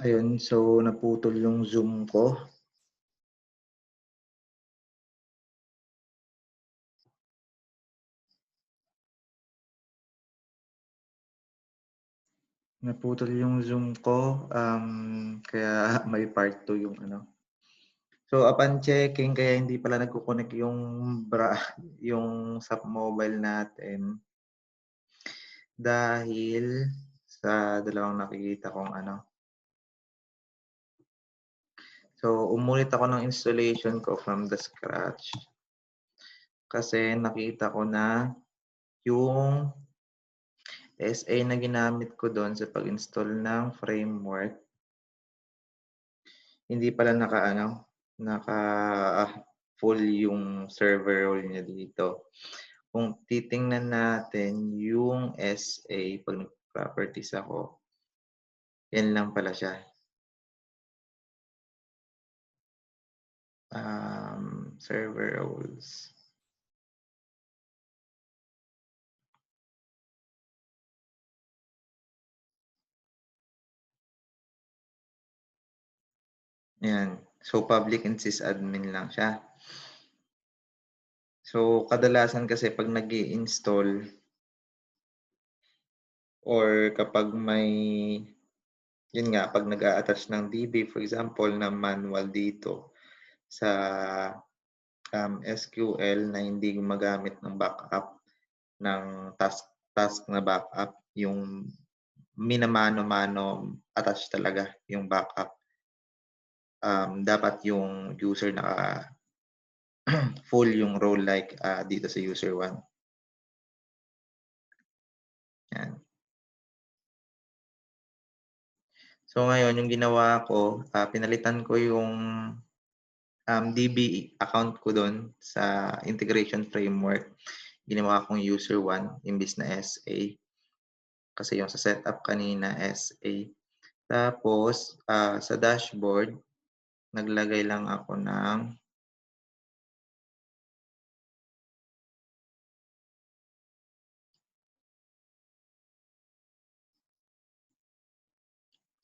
Ayun, so naputol yung Zoom ko. Naputol yung Zoom ko, kaya may part 2 yung ano. So upon checking, kaya hindi pala nagko-connect yung yung sa mobile natin dahil sa dalawang nakikita kong ano. So umulit ako ng installation ko from the scratch kasi nakita ko na yung SA na ginamit ko doon sa pag-install ng framework, hindi pala naka full yung server role niya dito. Kung titingnan natin yung SA 'pag nag-properties ako, yan lang pala siya. Server roles. Yan. So public and sysadmin lang siya. So kadalasan kasi 'pag nag-i-install or kapag may yun nga, 'pag nag-a-attach ng DB for example na manual dito sa, SQL na hindi gumagamit ng backup ng task na backup, yung minamano-mano attach talaga yung backup. Dapat yung user full yung role like, dito sa user 1, yan. So ngayon yung ginawa ko, pinalitan ko yung, DB account ko dun sa integration framework. Ginawa kong user 1 imbes na SA, kasi yung sa setup kanina SA. Tapos, sa dashboard, naglagay lang ako ng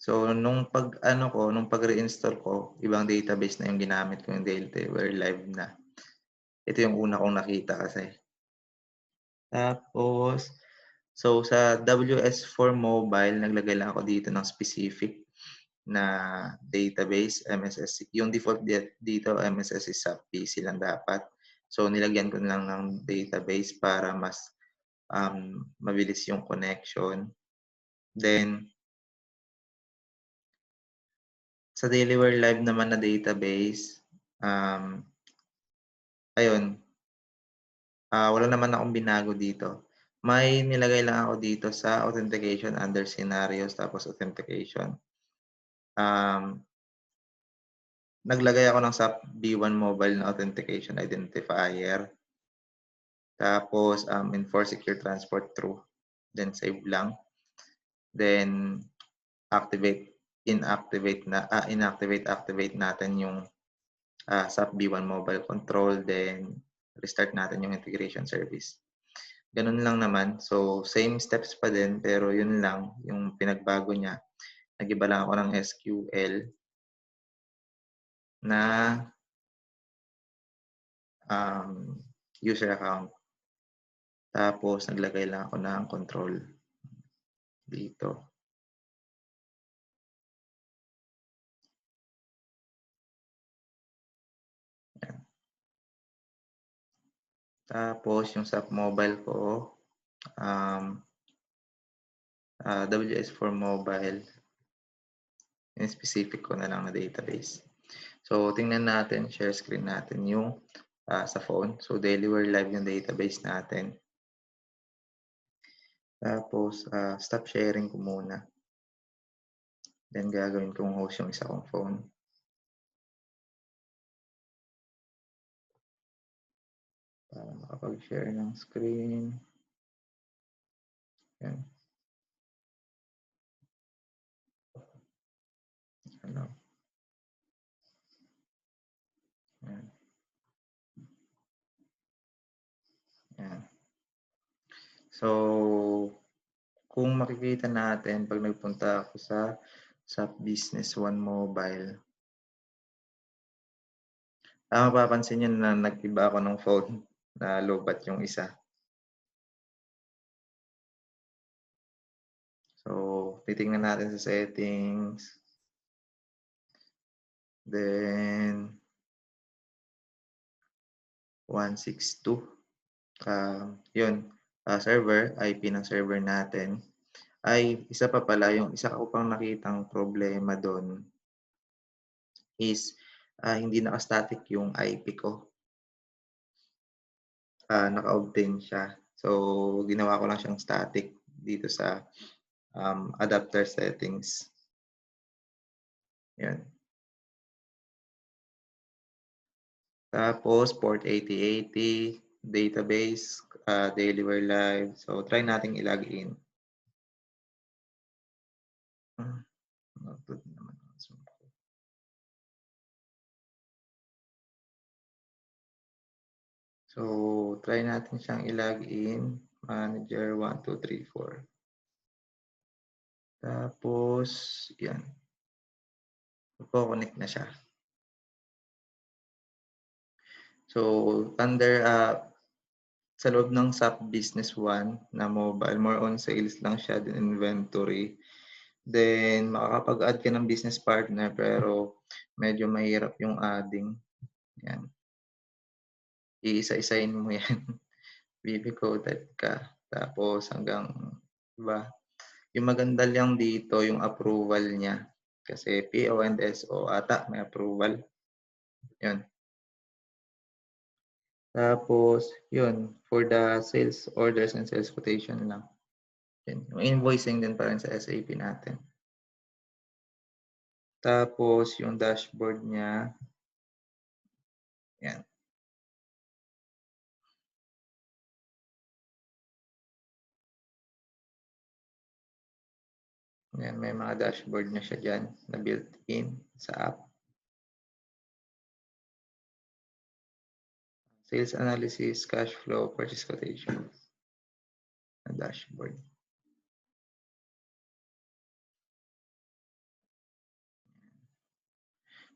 so nung nung pag-reinstall ko, ibang database na yung ginamit ko, yung Deltaware Live na. Ito yung una kong nakita kasi. Tapos, so sa WS4 Mobile, naglagay lang ako dito ng specific na database, MSS. Yung default dito, MSS is SAP PC lang dapat. So nilagyan ko lang ng database para mas mabilis yung connection. Then, sa Dailywear Live naman na database, ayun, wala naman akong binago dito. May nilagay lang ako dito sa authentication under scenarios tapos authentication. Naglagay ako ng SAP B1 Mobile na authentication identifier. Tapos, enforce secure transport through. Then save lang. Then activate natin yung SAP B1 Mobile Control. Then restart natin yung integration service. Ganun lang naman. So same steps pa din pero yun lang yung pinagbago niya. Nag-iba lang ako ng SQL na user account. Tapos naglagay lang ako ng control dito. Yan. Tapos yung sa mobile ko, WS4 Mobile, yung specific ko na lang na database. So tingnan natin, share screen natin yung sa phone. So Dailywear Live yung database natin. Tapos stop sharing ko muna. Then gagawin kong host yung isa kong phone. Para makapag-share ng screen. Yan. Ano? Yan. Yan. So, kung makikita natin pag nagpunta ako sa SAP Business One Mobile. Mapapansin niyo na nag-iba ako ng phone na lowbat yung isa. So, titingnan natin sa settings. Then 162. Yun, server, IP ng server natin. Ay, isa pa pala, yung isa ko pang nakitang problema doon is hindi naka-static yung IP ko. Naka-obtain siya. So, ginawa ko lang siyang static dito sa adapter settings. Yan. Tapos, port 8080, database, Dailyware Live. So, try nating i-log in. So, try natin siyang i-log in. Manager 1, 2, 3, 4. Tapos, yan. Connect na siya. So, under sa loob ng SAP Business One na mobile, more on sales lang siya, din inventory. Then, makakapag-add ka ng business partner pero medyo mahirap yung adding. Yan. Iisa-isain mo yan. BB coded ka. Tapos hanggang, diba? Yung maganda lang dito, yung approval niya. Kasi PO and SO ata may approval. Yun. Tapos, yun, for the sales orders and sales quotation lang. Yun. Yung invoicing din pa rin sa SAP natin. Tapos, yung dashboard niya, yan. Yan, may mga dashboard na siya dyan na built-in sa app. Sales analysis, cash flow, purchase quotation. Na dashboard.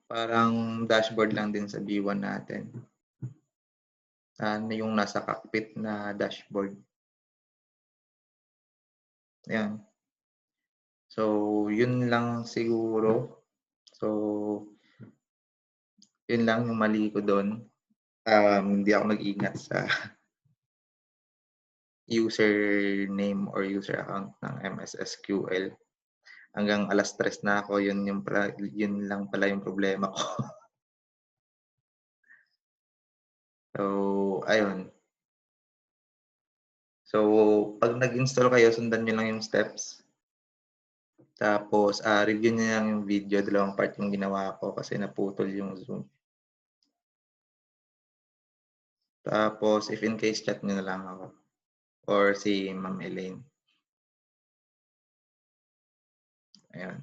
Parang dashboard lang din sa B1 natin. Yung nasa cockpit na dashboard. Yan. So, yun lang siguro. So, yun lang yung mali ko doon. Hindi ako nag-ingat sa username or user account ng MS SQL. Hanggang 3:00 na ako, yun lang pala yung problema ko. So, ayun. So, pag nag-install kayo, sundan nyo lang yung steps. Tapos, review nyo lang yung video. 2 part yung ginawa ko kasi naputol yung Zoom. Tapos, if in case, chat nyo na lang ako. Or si Ma'am Elaine. Ayan.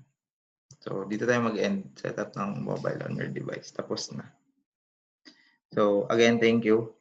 So, dito tayo mag-end setup ng mobile on your device. Tapos na. So, again, thank you.